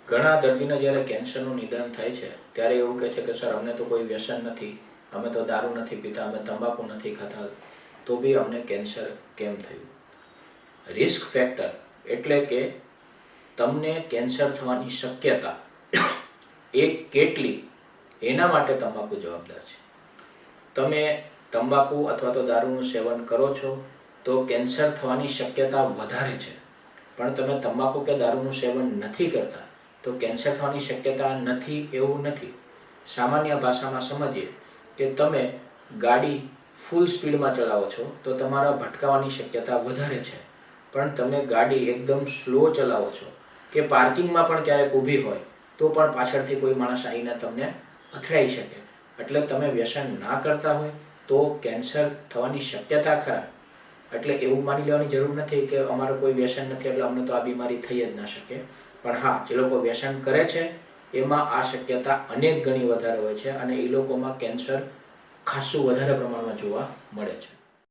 ઘણા દર્દીને જ્યારે કેન્સરનું નિદાન થાય છે ત્યારે એવું કહે છે કે સર અમને તો કોઈ વ્યસન નથી, અમે તો દારૂ નથી પીતા, અમે તંબાકુ નથી ખાતા, તો બી અમને કેન્સર કેમ થયું? રિસ્ક ફેક્ટર એટલે કે તમને કેન્સર થવાની શક્યતા એ કેટલી, એના માટે તંબાકુ જવાબદાર છે. તમે તંબાકુ અથવા તો દારૂનું સેવન કરો છો તો કેન્સર થવાની શક્યતા વધારે છે, પણ તમે તંબાકુ કે દારૂનું સેવન નથી કરતા તો કેન્સર થવાની શક્યતા નથી એવું નથી. સામાન્ય ભાષામાં સમજીએ કે તમે ગાડી ફૂલ સ્પીડમાં ચલાવો છો તો તમારા ભટકાવાની શક્યતા વધારે છે, પણ તમે ગાડી એકદમ સ્લો ચલાવો છો કે પાર્કિંગમાં પણ ક્યારેક ઊભી હોય તો પણ પાછળથી કોઈ માણસ આવીને તમને અથડાઈ શકે. એટલે તમે વ્યસન ના કરતા હોય તો કેન્સર થવાની શક્યતા ખરા. એટલે એવું માની લેવાની જરૂર નથી કે અમારે કોઈ વ્યસન નથી એટલે અમને તો આ બીમારી થઈ જ ના શકે. પણ હા, જે લોકો વ્યસન કરે છે એમાં આ શક્યતા અનેક ગણી વધારે હોય છે અને એ લોકોમાં કેન્સર ખાસું વધારે પ્રમાણમાં જોવા મળે છે.